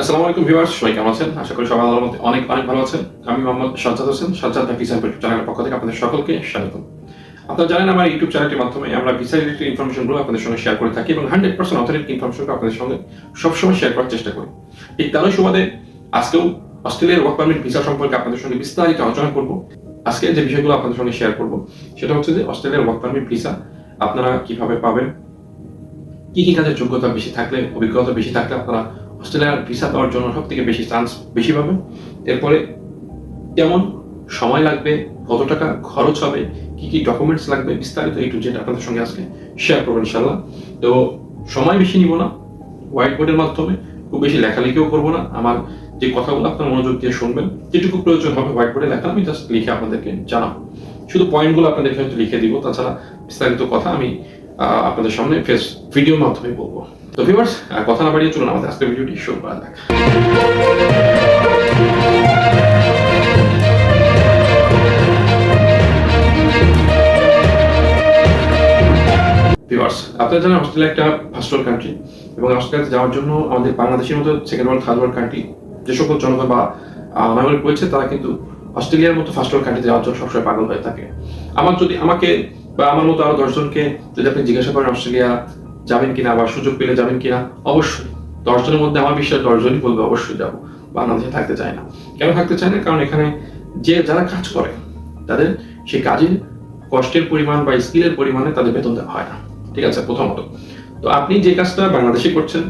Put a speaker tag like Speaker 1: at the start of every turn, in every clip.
Speaker 1: আসসালামু আলাইকুম ভিউয়ার্স, সবাই কেমন আছেন? আশা করি সবাই আল্লাহর মধ্যে অনেক অনেক ভালো আছেন। আমি মোহাম্মদ সাজ্জাদ হোসেন, সাজ্জাদ ভিসা চ্যানেলের পক্ষ থেকে আপনাদের সকলকে স্বাগতম। আপনারা জানেন আমার ইউটিউব চ্যানেলটির মাধ্যমে আমরা ভিসা রিলেটেড ইনফরমেশনগুলো আপনাদের সঙ্গে শেয়ার করে থাকি এবং 100% অথেন্টিক ইনফরমেশনগুলো আপনাদের সঙ্গে সবসময় শেয়ার করার চেষ্টা করি। ঠিক তারই সুবাদে আজকেও অস্ট্রেলিয়ার ওয়ার্ক পারমিট ভিসা সম্পর্কে আপনাদের সঙ্গে বিস্তারিত আলোচনা করব। আজকে যে বিষয়গুলো আপনাদের সঙ্গে শেয়ার করব সেটা হচ্ছে যে অস্ট্রেলিয়ার ওয়ার্ক পারমিট ভিসা আপনারা কিভাবে পাবেন, কি কি কাজের যোগ্যতা বেশি থাকলে, অভিজ্ঞতা বেশি থাকলে আপনারা অস্ট্রেলিয়ার ভিসা পাওয়ার জন্য সব থেকে বেশি চান্স বেশি পাবেন। এরপরে কেমন সময় লাগবে, কত টাকা খরচ হবে, কি কি ডকুমেন্টস লাগবে, বিস্তারিত এই টু জেড আপনাদের সঙ্গে আজকে শেয়ার করবো ইনশাল্লাহ। তো সময় বেশি নিব না, হোয়াইট বোর্ডের মাধ্যমে খুব বেশি লেখালেখিও করবো না। আমার যে কথাগুলো আপনার মনোযোগ দিয়ে শুনবেন, যেটুকু প্রয়োজন হবে হোয়াইট বোর্ডে লেখা আমি জাস্ট লিখে আপনাদেরকে জানাবো। শুধু পয়েন্টগুলো আপনাদেরকে হয়তো লিখে দিব, তাছাড়া বিস্তারিত কথা আমি আপনাদের সামনে ভিডিওর মাধ্যমে বলবো। তো ভিউয়ার্স, কথা না বাড়িয়ে চলুন আমাদের আজকের ভিডিওটি শুরু করা যাক। ভিউয়ার্স, আপনারা জানেন অস্ট্রেলিয়া একটা ফার্স্ট ওয়ার্ল্ড কান্ট্রি এবং অস্ট্রেলিয়াতে যাওয়ার জন্য আমাদের বাংলাদেশের মতো second world, third world country যে সকল জনগণ বা নাগরিক রয়েছে তারা কিন্তু অস্ট্রেলিয়ার মতো ফার্স্ট ওয়ার্ল্ড কান্ট্রিতে যাওয়ার জন্য সবসময় পাগল হয়ে থাকে। আমাকে বা আমার মতো আরো 10 জনকে যদি আপনি জিজ্ঞাসা করেন অস্ট্রেলিয়া যাবেন কিনা বা সুযোগ পেলে যাবেন কিনা, অবশ্যই 10 জনের মধ্যে আমার বিশ্বাস 10 জনই বলবে অবশ্যই যাবো, বাংলাদেশে থাকতে চায় না। কেন থাকতে চায় না? কারণ এখানে যারা কাজ করে তাদের সেই কাজের কষ্টের পরিমাণ বা স্কিলের পরিমাণে তাদের বেতন দেওয়া হয় না। ঠিক আছে, প্রথমত। তো আপনি যে কাজটা বাংলাদেশে করছেন,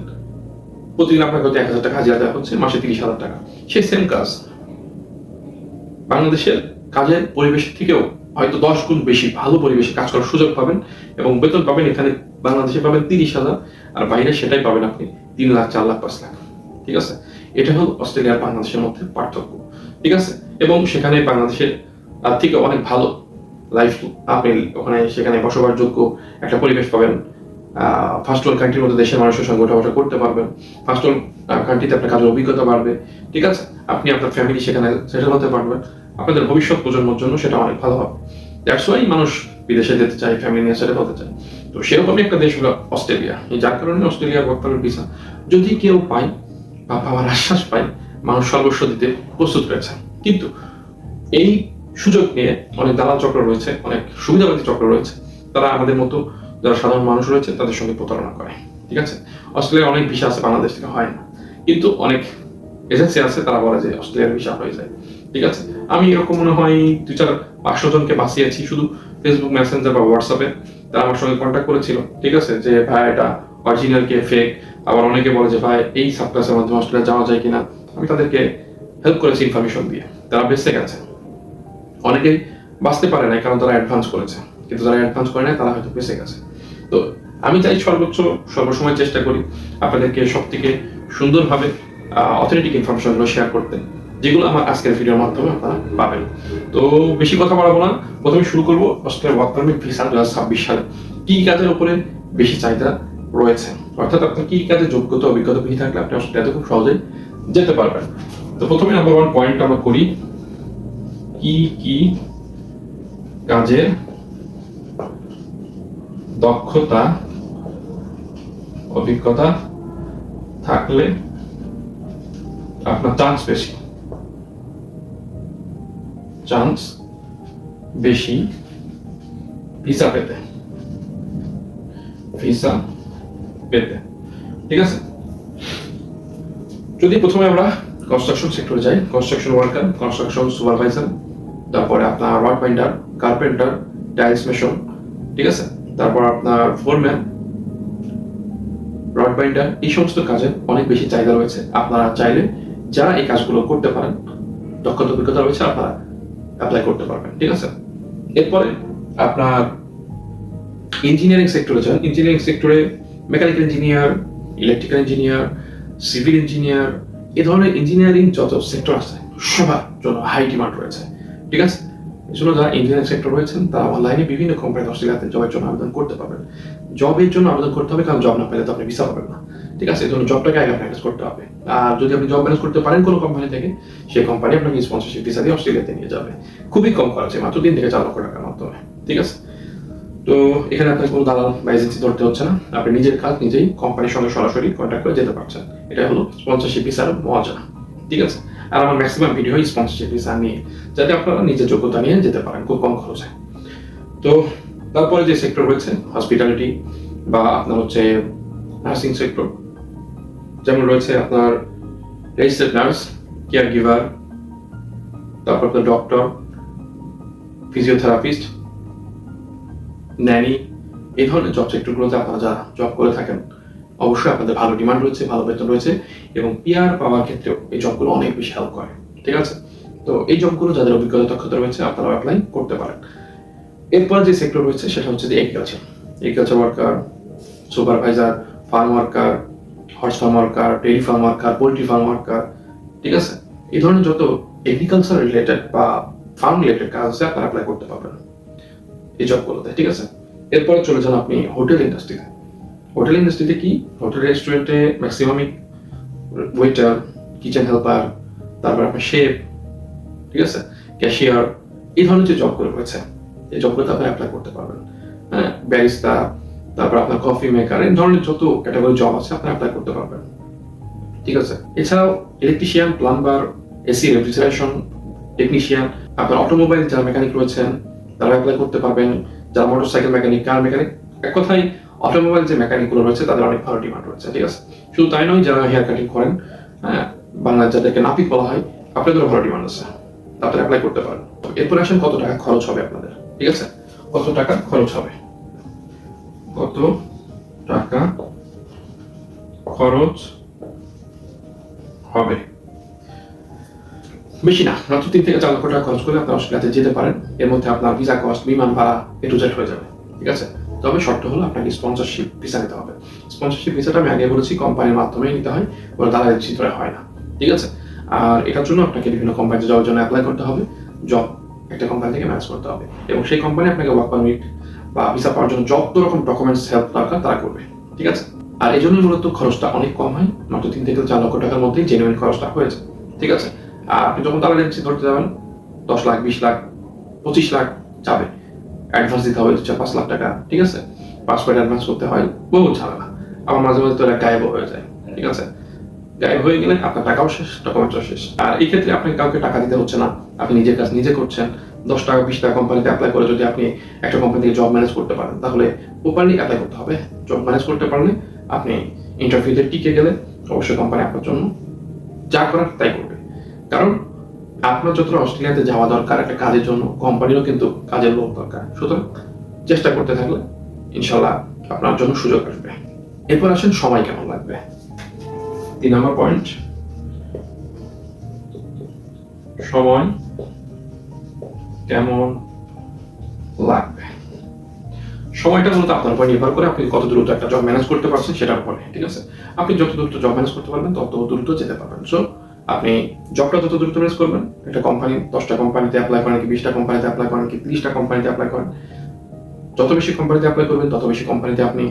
Speaker 1: প্রতিদিন আপনাকে হয়তো 1,000 টাকা হাজিরা দেওয়া হচ্ছে, মাসে 30,000 টাকা। সেই সেম কাজ বাংলাদেশের কাজের পরিবেশ থেকেও হয়তো 10 গুণ বেশি ভালো পরিবেশে কাজ করার সুযোগ পাবেন এবং বেতন পাবেন এখানে বাংলাদেশে পাবেন 30,000, আর বাইরে সেটাই পাবেন আপনি 3 লাখ, 4 লাখ, 5 লাখ। ঠিক আছে, এটা হলো অস্ট্রেলিয়া আর বাংলাদেশের মধ্যে পার্থক্য। ঠিক আছে, এবং সেখানে বাংলাদেশের থেকে অনেক ভালো লাইফ আপনি সেখানে বসবাসযোগ্য একটা পরিবেশ পাবেন। ফার্স্ট ওয়ার্ল্ড কান্ট্রির মধ্যে দেশের মানুষের সঙ্গে ওঠা বসা করতে পারবেন। ফার্স্ট ওয়ার্ল্ড কান্ট্রিতে আপনার কাজের অভিজ্ঞতা বাড়বে। ঠিক আছে, আপনি আপনার ফ্যামিলি সেখানে সেটেল হতে পারবেন। আপনাদের ভবিষ্যৎ প্রজন্মের জন্য সেটা অনেক ভালো হবে। দ্যাটস ওয়াই মানুষ বিদেশে যেতে চায়, ফ্যামিলি নিয়ে সেটেল হতে চায়। তো সেরকমই একটা দেশ হলো অস্ট্রেলিয়া। যার কারণে অস্ট্রেলিয়ার ওয়ার্ক পারমিট ভিসা যদি কেউ পায় বা পাওয়ার আশ্বাস পায়, মানুষ সর্বস্ব দিতে প্রস্তুত রয়েছে। কিন্তু এই সুযোগ নিয়ে অনেক দালাল চক্র রয়েছে, অনেক সুবিধাবাদী চক্র রয়েছে। তারা আমাদের মতো যারা সাধারণ মানুষ রয়েছে তাদের সঙ্গে প্রতারণা করে। ঠিক আছে, অস্ট্রেলিয়ার অনেক ভিসা আছে বাংলাদেশ থেকে হয় না, কিন্তু অনেক এজেন্সি আছে তারা বলে যে অস্ট্রেলিয়ার ভিসা হয়ে যায়। ঠিক আছে, আমি এরকম মনে হয় 2-4-500 জনকে বাঁচিয়েছি শুধু ফেসবুক মেসেঞ্জার বা হোয়াটসঅ্যাপে। তারা আমার সঙ্গে কন্ট্যাক্ট করেছিল। ঠিক আছে, যে ভাই এটা অরিজিনাল কে ফেক। আবার অনেকে বলে যে ভাই এই সাবক্লাসের মাধ্যমে অস্ট্রেলিয়া যাওয়া যায় কিনা। আমি তাদেরকে হেল্প করেছি ইনফরমেশন দিয়ে, তারা বেঁচে গেছে। অনেকেই বাঁচতে পারে না কারণ তারা অ্যাডভান্স করেছে, কিন্তু যারা অ্যাডভান্স করে না তারা হয়তো বেঁচে গেছে। তো আমি চাই সর্বসময় চেষ্টা করি আপনাদেরকে সব থেকে সুন্দরভাবে অথেন্টিক ইনফরমেশনগুলো শেয়ার করতে, যেগুলো আমার আজকের ভিডিওর মাধ্যমে আপনারা পাবেন। তো বেশি কথা বাড়াবো না, প্রথমে শুরু করবো অস্ট্রেলিয়ার ওয়ার্ক পারমিট ভিসা 2026 সালে কি কাজের উপরে বেশি চাহিদা রয়েছে, অর্থাৎ আপনার কি কাজের যোগ্যতা অভিজ্ঞতা বেশি থাকলে আপনি অস্ট্রেলিয়াতে খুব সহজেই যেতে পারবেন। তো প্রথমে নাম্বার 1 পয়েন্ট আমরা করি, কি কি কাজের দক্ষতা অভিজ্ঞতা থাকলে আপনার চান্স বেশি ভিসা পেতে। ঠিক আছে, যদি প্রথমে আমরা কনস্ট্রাকশন সেক্টরে যাই, কনস্ট্রাকশন ওয়ার্কার, কনস্ট্রাকশন সুপারভাইজার, তারপরে আপনার rod binder, carpenter, tiles mason. ঠিক আছে, তারপর আপনার ফোরম্যান, রড বাইন্ডার, এই সমস্ত কাজে অনেক বেশি চাহিদা রয়েছে। আপনারা চাইলে যারা এই কাজগুলো করতে পারেন, দক্ষতা অভিজ্ঞতা রয়েছে, আপনারা অ্যাপ্লাই করতে পারবেন। ঠিক আছে, এরপরে আপনার ইঞ্জিনিয়ারিং সেক্টরে যান। ইঞ্জিনিয়ারিং সেক্টরে mechanical engineer, electrical engineer, civil engineer, এই ধরনের ইঞ্জিনিয়ারিং যত সেক্টর আছে সবার জন্য হাই ডিমান্ড রয়েছে। ঠিক আছে, এই জন্য যারা ইঞ্জিনিয়ারিং সেক্টর রয়েছেন তারা অনলাইনে বিভিন্ন কোম্পানি অস্ট্রেলিয়াতে জবের জন্য আবেদন করতে পারবেন। জবের জন্য আবেদন করতে হবে, কারণ জব না পেলে তো আপনি ভিসা পাবেন না। ঠিক আছে, এই জন্য জবটাকে আগে ম্যানেজ করতে হবে। আর যদি আপনি জব ম্যানেজ করতে পারেন কোনো কোম্পানি থেকে, সেই কোম্পানি আপনাকে স্পন্সরশিপ ভিসা দিয়ে অস্ট্রেলিয়াতে নিয়ে যাবে খুবই কম খরচে, মাত্র 3 থেকে 4 লক্ষ টাকার মাধ্যমে। ঠিক আছে, তো এখানে আপনার কোনো দালাল বা এজেন্সি ধরতে হচ্ছে না, আপনি নিজের কাজ নিজেই কোম্পানির সঙ্গে সরাসরি কন্ট্যাক্ট করে যেতে পারছেন। এটা হলো স্পন্সরশিপ ভিসার মজা, ঠিক আছে। আর আমার ম্যাক্সিমাম ভিডিও স্পন্সরশিপ ভিসা নিয়ে, যাতে আপনারা নিজের যোগ্যতা নিয়ে যেতে পারেন খুব কম খরচে। তো তারপরে যে সেক্টর রয়েছে হসপিটালিটি বা আপনার হচ্ছে নার্সিং সেক্টর, যেমন রয়েছে আপনার রেজিস্টার্ড নার্স, কেয়ার গিভার, তারপর আপনার ডক্টর, ফিজিওথেরাপিস্ট, ন্যানি, এই ধরনের জব সেক্টরগুলোতে আপনারা যারা জব করে থাকেন অবশ্যই আপনাদের ভালো ডিমান্ড রয়েছে, ভালো বেতন রয়েছে এবং পিআর পাওয়ার ক্ষেত্রেও এই জবগুলো অনেক বেশি হেল্প করে, ঠিক আছে। তো এই জবগুলো যাদের অভিজ্ঞতা দক্ষতা রয়েছে আপনারা অ্যাপ্লাই করতে পারেন। এরপর যে সেক্টর রয়েছে সেটা হচ্ছে agriculture worker, supervisor, farm worker, horse farm worker, dairy farm worker, poultry farm worker, ঠিক আছে। এই ধরনের যত এগ্রিকালচার রিলেটেড বা ফার্ম রিলেটেড কাজ আছে আপনারা অ্যাপ্লাই করতে পারবেন এই জবগুলোতে, ঠিক আছে। এরপরে চলে যান আপনি হোটেল ইন্ডাস্ট্রিতে। হোটেল ইন্ডাস্ট্রিতে কি, হোটেল রেস্টুরেন্টে ম্যাক্সিমামই ওয়েটার, কিচেন হেল্পার, তারপর আপনার শেফ, ঠিক আছে, ক্যাশিয়ার, এই ধরনের যে জবগুলো রয়েছে এই জবগুলোতে আপনি অ্যাপ্লাই করতে পারবেন। হ্যাঁ, ব্যারিস্তা, তারপর আপনার কফি মেকার, এই ধরনের যত ক্যাটাগরি জব আছে আপনি অ্যাপ্লাই করতে পারবেন, ঠিক আছে। এছাড়াও electrician, plumber, AC refrigeration technician, আপনার অটোমোবাইল যারা মেকানিক রয়েছেন তারা অ্যাপ্লাই করতে পারবেন, যারা মোটরসাইকেল মেকানিক, কার মেকানিক, এক কথায় অটোমোবাইল যে মেকানিকগুলো রয়েছে তাদের অনেক ভালো ডিমান্ড রয়েছে, ঠিক আছে। শুধু তাই নয়, যারা হেয়ার কাটিং করেন, হ্যাঁ, বাংলায় যাদেরকে নাপিত বলা হয়, আপনাদেরও ভালো ডিমান্ড আছে, আপনারা অ্যাপ্লাই করতে পারেন। এরপর আসেন কত টাকা খরচ হবে আপনাদের, ঠিক আছে। কত টাকা খরচ হবে, কত টাকা খরচ হবে? বেশি না, মাত্র 3 থেকে 4 লক্ষ টাকা খরচ করে আপনি অস্ট্রেলিয়াতে যেতে পারেন। এর মধ্যে আপনার ভিসা কস্ট, বিমান ভাড়া এ টু জেড হয়ে যাবে, ঠিক আছে। তবে শর্ত হলো আপনাকে স্পন্সরশিপ ভিসা নিতে হবে। স্পন্সরশিপ ভিসাটা আমি আগে বলেছি কোম্পানির মাধ্যমে নিতে হয়, ওরা দালালের ভিতরে হয় না, ঠিক আছে। আর এটার জন্য আপনাকে বিভিন্ন কোম্পানিতে যাওয়ার জন্য অ্যাপ্লাই করতে হবে, জব একটা কোম্পানি থেকে ম্যানেজ করতে হবে এবং সেই কোম্পানি আপনাকে ওয়ার্ক পারমিট বা ভিসা পাওয়ার জন্য যত রকম ডকুমেন্টস হেল্প দরকার তারা করবে, ঠিক আছে। আর এই জন্য মূলত খরচটা অনেক কম হয়, মাত্র 3 থেকে 4 লক্ষ টাকার মধ্যেই জেনুইন খরচটা হয়েছে, ঠিক আছে। আর আপনি যখন দালাল এজেন্সি ধরতে যাবেন 10 লাখ, 20 লাখ, 25 লাখ যাবে, অ্যাডভান্স দিতে হবে 4-5 লাখ টাকা, ঠিক আছে। পাসপোর্ট অ্যাডভান্স করতে হয়, বহু ঝামেলা। আবার মাঝে মাঝে তো এটা গায়েব হয়ে যায়, ঠিক আছে। গায়েব হয়ে গেলে আপনার টাকাও শেষ, ডকুমেন্টও শেষ। আর এই ক্ষেত্রে আপনাকে কাউকে টাকা দিতে হচ্ছে না, আপনি নিজের কাজ নিজে করছেন। 10 টাকা 20 টাকা কোম্পানিতে অ্যাপ্লাই করে যদি আপনি একটা কোম্পানি থেকে জব ম্যানেজ করতে পারেন তাহলে প্রপারলি অ্যাপ্লাই করতে হবে। জব ম্যানেজ করতে পারলে আপনি ইন্টারভিউতে টিকে গেলে অবশ্যই কোম্পানি আপনার জন্য যা করার তাই করবে। কারণ আপনার যতটা অস্ট্রেলিয়াতে যাওয়া দরকার একটা কাজের জন্য, কোম্পানিরও কিন্তু কাজের লোক দরকার। সুতরাং চেষ্টা করতে থাকলে ইনশাল্লাহ আপনার জন্য সুযোগ আসবে। এরপর আসেন সময় কেমন লাগবে। 3 নম্বর পয়েন্ট, সময় কেমন লাগবে। সময়টা মূলত আপনার উপর নির্ভর করে আপনি কত দ্রুত একটা জব ম্যানেজ করতে পারছেন সেটার উপরে, ঠিক আছে। আপনি যত দ্রুত জব ম্যানেজ করতে পারবেন তত দ্রুত যেতে পারবেন। সো আপনি জবটা যত দ্রুত ম্যানেজ করবেন, একটা কোম্পানি 10টা কোম্পানিতে অ্যাপ্লাই করেন কি 20টা কোম্পানিতে অ্যাপ্লাই করেন কি 30টা কোম্পানিতে অ্যাপ্লাই করেন, যত বেশি কোম্পানিতে অ্যাপ্লাই করবেন তত বেশি কোম্পানিতে আপনি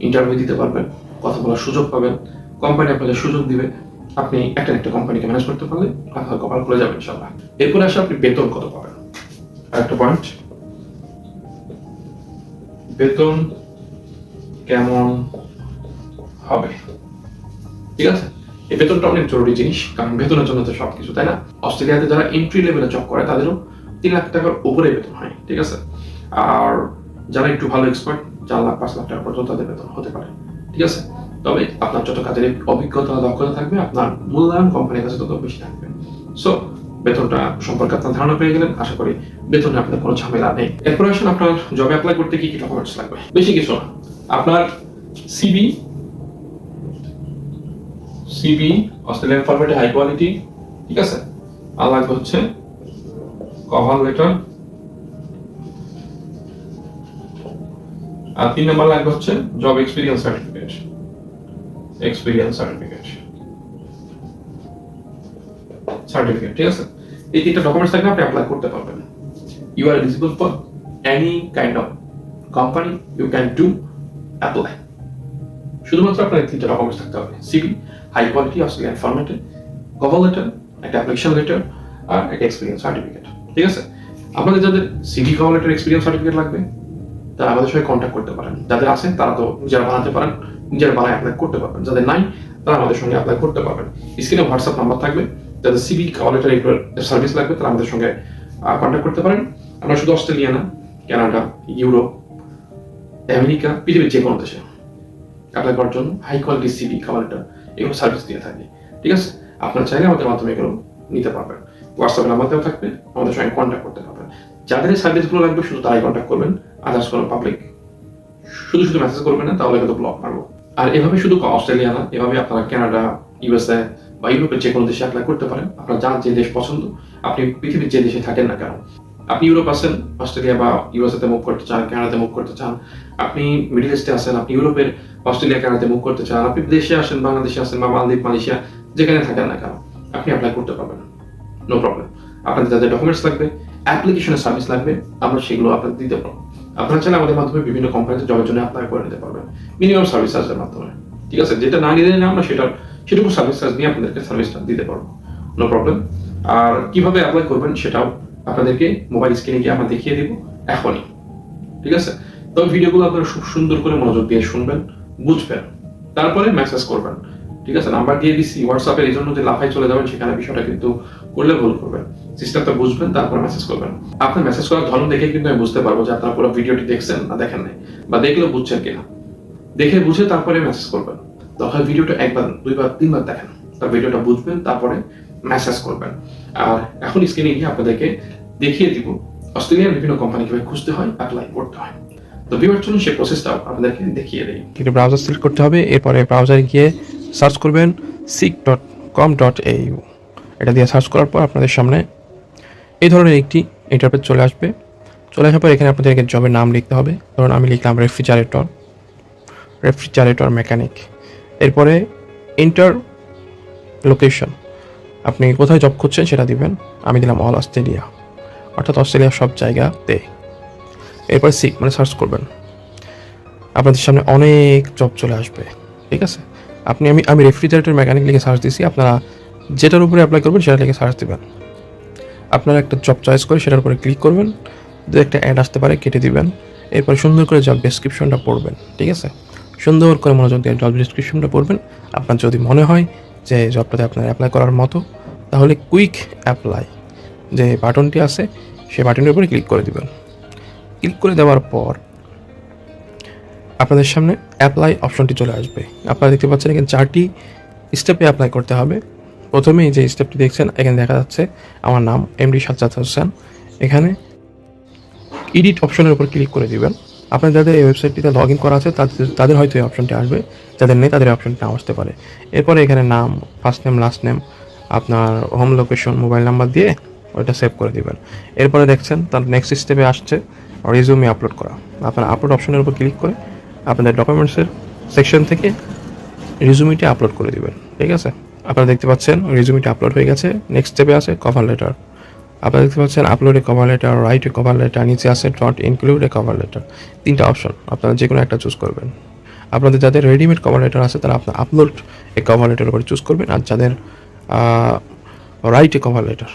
Speaker 1: ইন্টারভিউ দিতে পারবেন, কথা বলার সুযোগ পাবেন, কোম্পানি আপনাকে সুযোগ দিবে। আপনি একটা কোম্পানিকে ম্যানেজ করতে পারলে আপনার কপাল খুলে যাবে ইনশাআল্লাহ। এরপরে আসে আপনি বেতন কত পাবেন। আরেকটা পয়েন্ট, বেতন কেমন হবে, ঠিক আছে। এই বেতনটা অনেক জরুরি জিনিস, কারণ বেতনের জন্য তো সবকিছু, তাই না। অস্ট্রেলিয়াতে যারা এন্ট্রি লেভেলে জব করে তাদেরও 3 লাখ টাকার উপরে বেতন হয়, ঠিক আছে। আর যারা একটু ভালো এক্সপার্ট 4 লাখ 5 লাখ টাকা পর্যন্ত তাদের বেতন হতে পারে, ঠিক আছে। তবে আপনার যত কাজের অভিজ্ঞতা দক্ষতা থাকবে আপনার মূল্যায়ন কোম্পানির কাছে তত বেশি থাকবে। সো বেতনটা সম্পর্কে আপনার ধারণা পেয়ে গেলেন, আশা করি বেতনে আপনার কোনো ঝামেলা নেই। এরপর আসুন আপনার জবে অ্যাপ্লাই করতে কি কি ডকুমেন্টস লাগবে। বেশি কিছু না, আপনার সিভি অস্ট্রেলিয়ান ফরম্যাটে হাই কোয়ালিটি, ঠিক আছে। আর লাগবে হচ্ছে কভার লেটার, আর 3 নাম্বার লাগবে হচ্ছে জব এক্সপিরিয়েন্স সার্টিফিকেট। ঠিক আছে। এই 3টা ডকুমেন্টস থাকলে আপনি অ্যাপ্লাই করতে পারবেন। You are eligible for any kind of company, you can do apply. শুধুমাত্র আপনার এই 3টা ডকুমেন্টস থাকতে হবে, সিভি হাই কোয়ালিটি অস্ট্রেলিয়ান ফরম্যাটে, কভার লেটার, একটা অ্যাপ্লিকেশন লেটার আর একটা এক্সপিরিয়েন্স সার্টিফিকেট, ঠিক আছে। আপনাদের যাদের CV cover letter experience certificate লাগবে তারা আমাদের সঙ্গে কন্ট্যাক্ট করতে পারেন। যাদের আছে তারা তো নিজেরা বানাতে পারেন, নিজেরা বানায় অ্যাপ্লাই করতে পারবেন। যাদের নাই তারা আমাদের সঙ্গে অ্যাপ্লাই করতে পারবেন। স্ক্রিনে হোয়াটসঅ্যাপ নাম্বার থাকবে, যাদের সিভি কভার লেটার এগুলোর সার্ভিস লাগবে তারা আমাদের সঙ্গে কন্ট্যাক্ট করতে পারেন। আমরা শুধু অস্ট্রেলিয়া না, কানাডা, ইউরোপ, আমেরিকা, পৃথিবীর যে কোনো দেশে অ্যাপ্লাই করার জন্য high quality CV cover letter এগুলো সার্ভিস দিয়ে থাকি। ঠিক আছে, আপনারা চাইলে আমাদের মাধ্যমে এগুলো নিতে পারবেন। হোয়াটসঅ্যাপে নাম্বার দেওয়া থাকবে, আমাদের সঙ্গে কন্ট্যাক্ট করতে পারবেন। যাদের এই সার্ভিসগুলো লাগবে শুধু তারাই কন্ট্যাক্ট করবেন, আদার্স কোনো পাবলিক শুধু মেসেজ করবেন না, তাহলে কিন্তু ব্লক মারবো। আর এভাবে শুধু অস্ট্রেলিয়া না, এভাবে আপনারা কানাডা, ইউএসএ বা ইউরোপের যে কোনো দেশে অ্যাপ্লাই করতে পারেন। আপনার যার যে দেশ পছন্দ, আপনি পৃথিবীর যে দেশে থাকেন না কেন, আপনি ইউরোপ আছেন, অস্ট্রেলিয়া বা ইউএসএতে মুভ করতে চান, কানাডাতে মুভ করতে চান, আপনি মিডল ইস্টে আছেন, আপনি ইউরোপের অস্ট্রেলিয়া কানাডাতে মুভ করতে চান, আপনি দেশে আসেন, বাংলাদেশে আসেন বা মালদ্বীপ, মালয়েশিয়া, যেখানে থাকেন না কেন আপনি অ্যাপ্লাই করতে পারবেন, নো প্রবলেম। আপনাদের যাদের ডকুমেন্টস লাগবে, অ্যাপ্লিকেশনের সার্ভিস লাগবে, আমরা সেগুলো আপনাদের দিতে পারবো। আপনারা চাইলে আমাদের মাধ্যমে বিভিন্ন কোম্পানিতে জবের জন্য অ্যাপ্লাই করে নিতে পারবেন মিনিমাম সার্ভিস চার্জের মাধ্যমে। ঠিক আছে, যেটা না নিলে আমরা সেটুকু সার্ভিস চার্জ নিয়ে আপনাদেরকে সার্ভিসটা দিতে পারবো, নো প্রবলেম। আর কিভাবে অ্যাপ্লাই করবেন সেটাও আপনাদেরকে মোবাইল স্ক্রিনে গিয়ে আমরা দেখিয়ে দিব এখনই। ঠিক আছে, তবে ভিডিওগুলো আপনারা খুব সুন্দর করে মনোযোগ দিয়ে শুনবেন, বুঝবেন, তারপরে মেসেজ করবেন। ঠিক আছে, নাম্বার দিয়ে দিচ্ছি হোয়াটসঅ্যাপের, এই জন্য যে লাফাই চলে যাবেন সেখানে বিষয়টা কিন্তু করলে ভুল করবেন। সিস্টেমটা বুঝবেন, তারপর মেসেজ করবেন। আপনার মেসেজ করার ধরন দেখে কিন্তু আমি বুঝতে পারবো যে আপনারা পুরো ভিডিওটি দেখছেন না দেখেন নাই, বা দেখলেও বুঝছেন কিনা। দেখে বুঝে তারপরে মেসেজ করবেন। তখন ভিডিওটা একবার, দুইবার, তিনবার দেখেন, তার ভিডিওটা বুঝবেন, তারপরে মেসেজ করবেন। আর এখন স্ক্রিনে গিয়ে আপনাদেরকে দেখিয়ে দিব অস্ট্রেলিয়ার বিভিন্ন কোম্পানি কিভাবে খুঁজতে হয়, অ্যাপ্লাই করতে হয়। তো ভিউয়ার জন্য সেই প্রসেসটাও আপনাদেরকে দেখিয়ে দেই।
Speaker 2: একটি ব্রাউজার সিলেক্ট করতে হবে, এরপরে ব্রাউজারে গিয়ে সার্চ করবেন seek.com.au। এটা দিয়ে সার্চ করার পর আপনাদের সামনে এই ধরনের একটি ইন্টারফেস চলে আসবে। চলে আসার পর এখানে আপনাদেরকে জবের নাম লিখতে হবে। ধরুন আমি লিখলাম রেফ্রিজারেটর মেকানিক। এরপরে ইন্টার লোকেশন, আপনি কোথায় জব খুঁজছেন সেটা দিবেন। আমি দিলাম অল অস্ট্রেলিয়া, অর্থাৎ অস্ট্রেলিয়ার সব জায়গাতে। এরপর সিক মানে সার্চ করবেন, আপনাদের সামনে অনেক জব চলে আসবে। ঠিক আছে, আমি রেফ্রিজারেটর মেকানিক লিখে সার্চ দিছি, আপনারা যেটার উপরে অ্যাপ্লাই করবেন সেটা লিখে সার্চ দেবেন। আপনারা একটা জব চয়েস করে সেটার উপরে ক্লিক করবেন, দু একটা অ্যাড আসতে পারে, কেটে দিবেন। এরপর সুন্দর করে জব ডেসক্রিপশনটা পড়বেন। ঠিক আছে, সুন্দর করে মনোযোগ দিয়ে জব ডেসক্রিপশনটা পড়বেন। আপনার যদি মনে হয় যে জবটাতে আপনার অ্যাপ্লাই করার মতো, তাহলে কুইক অ্যাপ্লাই যে বাটনটি আছে সেই বাটনের উপরে ক্লিক করে দিবেন। ক্লিক করে দেওয়ার পর আপনাদের সামনে অ্যাপ্লাই অপশনটি চলে আসবে। আপনারা দেখতে পাচ্ছেন এখানে 4টি স্টেপে অ্যাপ্লাই করতে হবে। প্রথমেই যে স্টেপটি দেখছেন এখানে দেখা যাচ্ছে আমার নাম এমডি সাজ্জাদ হোসেন। এখানে এডিট অপশনের উপর ক্লিক করে দিবেন। আপনার যাদের এই ওয়েবসাইটটিতে লগ ইন করা আছে তাদের হয়তো এই অপশনটি আসবে, যাদের নেই তাদের অপশনটি নাও আসতে পারে। এরপরে এখানে নাম, ফার্স্ট নেম, লাস্ট নেম, আপনার হোম লোকেশন, মোবাইল নাম্বার দিয়ে ওইটা সেভ করে দিবেন। এরপরে দেখছেন তার নেক্সট স্টেপে আসছে রেজুমে আপলোড করা। আপনার আপলোড অপশনের উপর ক্লিক করে আপনাদের ডকুমেন্টসের সেকশন থেকে রেজুমিটি আপলোড করে দিবেন। ঠিক আছে, আপনারা দেখতে পাচ্ছেন রেজুমিটি আপলোড হয়ে গেছে। নেক্সট স্টেপে আছে কভার লেটার। আপনারা দেখতে পাচ্ছেন upload A cover letter, write a cover letter, নিচে আছে ডট ইনক্লুড এ কভার লেটার। 3টা অপশন, আপনারা যে কোনো একটা চুজ করবেন। আপনাদের যাদের রেডিমেড কভার লেটার আছে তারা আপনার আপলোড এ কভার লেটার উপরে চুজ করবেন। আর যাদের রাইট এ কভার লেটার,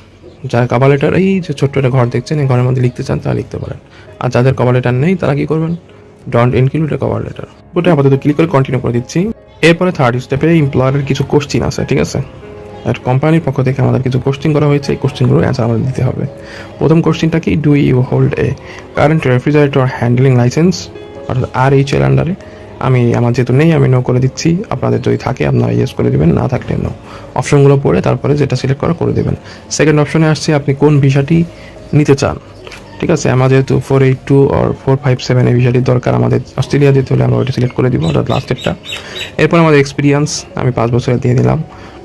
Speaker 2: যারা কভার লেটার এই যে ছোট্ট একটা ঘর দেখছেন এই ঘরের মধ্যে লিখতে চান তারা লিখতে পারেন। আর যাদের কভার লেটার নেই তারা কি করবেন, ডট ইনক্লুড এ কভার লেটার ওটা আপাতত ক্লিক করে কন্টিনিউ করে দিচ্ছি। এরপরে থার্ড স্টেপে এমপ্লয়ারের কিছু কোশ্চিন আছে। ঠিক আছে, আর কোম্পানির পক্ষ থেকে আমাদের কিছু কোশ্চিন করা হয়েছে, এই কোশ্চিনগুলোর অ্যান্সার আমাদের দিতে হবে। প্রথম কোশ্চিনটা কি, do you hold a current refrigerator handling licence, অর্থাৎ RHL আন্ডারে। আমার যেহেতু নেই আমি নো করে দিচ্ছি, আপনাদের যদি থাকে আপনারা ইয়েস করে দেবেন, না থাকলে নো। অপশনগুলো পড়ে তারপরে যেটা সিলেক্ট করা করে দেবেন। সেকেন্ড অপশনে আসছে আপনি কোন ভিসাটি নিতে চান। ঠিক আছে, আমার যেহেতু 482 আর 457 এই ভিসাটির দরকার, আমাদের অস্ট্রেলিয়া যেতে হলে আমরা ওইটা সিলেক্ট করে দিব, অর্থাৎ লাস্টেরটা। এরপর আমাদের এক্সপিরিয়েন্স আমি 5 বছরের দিয়ে দিলাম।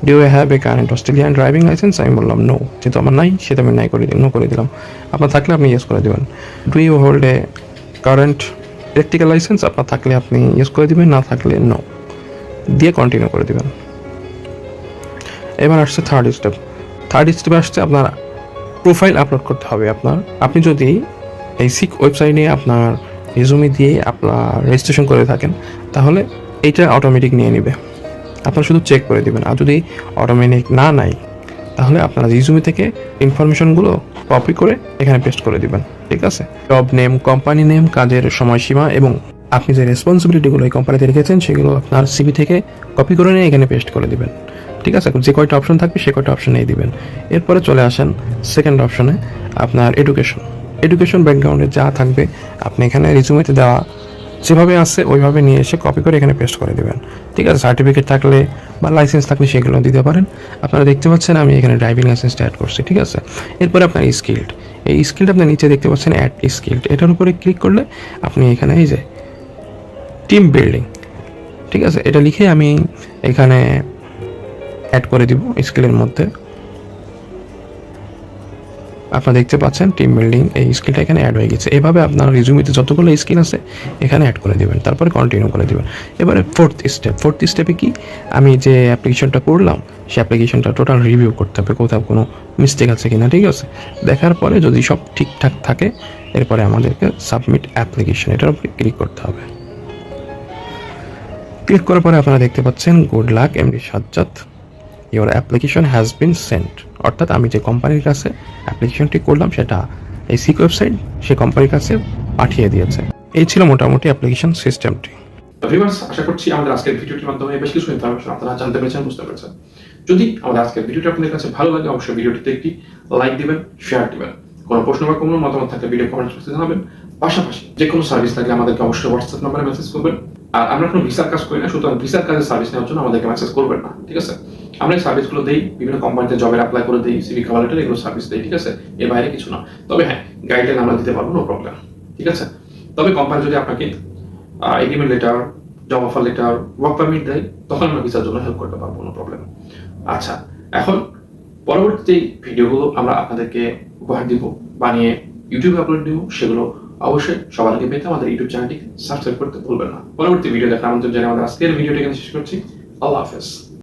Speaker 2: Do you have a current Australian driving licence, আমি বললাম নো, যেহেতু আমার নাই সেটা আমি নো করে দিলাম। আপনার থাকলে আপনি ইয়েস করে দেবেন। Do you hold a current electrical licence, আপনার থাকলে আপনি ইয়েস করে দিবেন, না থাকলে নো দিয়ে কন্টিনিউ করে দিবেন। এবার আসছে থার্ড স্টেপে আসছে আপনার প্রোফাইল আপলোড করতে হবে। আপনি যদি এই সিক ওয়েবসাইটে আপনার রেজুমে দিয়ে আপনার রেজিস্ট্রেশন করে থাকেন তাহলে এইটা অটোমেটিক নিয়ে নেবে, আপনারা শুধু চেক করে দিবেন। আর যদি অটোমেটিক না নাই তাহলে আপনারা রেজুমে থেকে ইনফরমেশনগুলো কপি করে এখানে পেস্ট করে দিবেন। ঠিক আছে, জব নেম, কোম্পানি নেম, কাজের সময়সীমা এবং আপনি যে রেসপন্সিবিলিটিগুলো এই কোম্পানিতে রেখেছেন সেগুলো আপনার সিভি থেকে কপি করে নিয়ে এখানে পেস্ট করে দিবেন। ঠিক আছে, যে কয়টা অপশন থাকবে সে কয়টা অপশনেই দিবেন। এরপরে চলে আসেন সেকেন্ড অপশনে, আপনার এডুকেশন ব্যাকগ্রাউন্ডে যা থাকবে আপনি এখানে রিজুমেতে দেওয়া যেভাবে আছে ওইভাবে নিয়ে এসে কপি করে এখানে পেস্ট করে দেবেন। ঠিক আছে, সার্টিফিকেট থাকলে বা লাইসেন্স থাকলে সেগুলো দিতে পারেন। আপনারা দেখতে পাচ্ছেন আমি এখানে ড্রাইভিং লাইসেন্সটা অ্যাড করছি। ঠিক আছে, এরপরে আপনার স্কিল্ড, এই স্কিলটা আপনি নিচে দেখতে পাচ্ছেন অ্যাড স্কিল্ড, এটার উপরে ক্লিক করলে আপনি এখানে এই যে টিম বিল্ডিং, ঠিক আছে, এটা লিখে আমি এখানে অ্যাড করে দিব স্কিলের মধ্যে। আপনারা দেখতে পাচ্ছেন টিম বিল্ডিং এই স্কিলটা এখানে অ্যাড হয়ে গেছে। এভাবে আপনার রিজুমিতে যতগুলো স্কিল আছে এখানে অ্যাড করে দেবেন, তারপরে কন্টিনিউ করে দেবেন। এবারে ফোর্থ স্টেপে কি, আমি যে অ্যাপ্লিকেশনটা করলাম সেই অ্যাপ্লিকেশনটা টোটাল রিভিউ করতে হবে, কোথাও কোনো মিস্টেক আছে কিনা। ঠিক আছে, দেখার পরে যদি সব ঠিকঠাক থাকে এরপরে আমাদেরকে সাবমিট অ্যাপ্লিকেশন এটার উপরে ক্লিক করতে হবে। ক্লিক করার পরে আপনারা দেখতে পাচ্ছেন good luck MD Sajjad, your application has been sent, অর্থাৎ আমি যে কোম্পানির কাছে অ্যাপ্লিকেশনটি করলাম সেটা এই সিক ওয়েবসাইট সে কোম্পানির কাছে পাঠিয়ে দিয়েছে। এই ছিল মোটামুটি অ্যাপ্লিকেশন সিস্টেমটি।
Speaker 1: ভিউয়ার্স, আশা করছি আমাদের আজকের ভিডিওটির মাধ্যমে বেশ কিছু ইনফরমেশন আপনারা জানতে পেরেছেন, বুঝতে পেরেছেন। যদি আমাদের আজকের ভিডিওটি আপনাদের কাছে ভালো লাগে অবশ্যই ভিডিওটিতে একটি লাইক দিবেন, শেয়ার দিবেন। কোনো প্রশ্ন বা কোনো মতামত থাকলে ভিডিও কমেন্ট বক্সে জানাবেন। পাশাপাশি যে কোনো সার্ভিস থাকলে আমাদেরকে অবশ্যই হোয়াটসঅ্যাপ নাম্বারে মেসেজ করবেন। আর আমরা কোনো ভিসার কাজ করি না, সুতরাং ভিসার কাজের সার্ভিস নেওয়ার জন্য আমাদেরকে মেসেজ করবেন না। ঠিক আছে, আমরা এই সার্ভিসগুলো দেই, বিভিন্ন কোম্পানিতে জবের অ্যাপ্লাই করে দেই, সিভি কভার লেটার এগুলো সার্ভিস দেই। ঠিক আছে, এর বাইরে কিছু না। তবে হ্যাঁ, গাইডলাইন আমরা দিতে পারবো, নো প্রবলেম। ঠিক আছে, তবে কোম্পানি যদি আপনাকে agreement letter, job offer letter, work permit দেয় তখন আমরা ভিসার জন্য হেল্প করতে পারবো, নো প্রবলেম। আচ্ছা, এখন পরবর্তী ভিডিওগুলো আমরা আপনাদেরকে উপহার দিব, বানিয়ে ইউটিউবে আপলোড দিব, সেগুলো অবশ্যই সবার আগে পেতে আমাদের ইউটিউব চ্যানেলটি সাবস্ক্রাইব করতে ভুলবেন না। পরবর্তী ভিডিও দেখার আমন্ত্রণ জানিয়ে আমাদের আজকের ভিডিওটি এখানে শেষ করছি। আল্লাহ হাফেজ।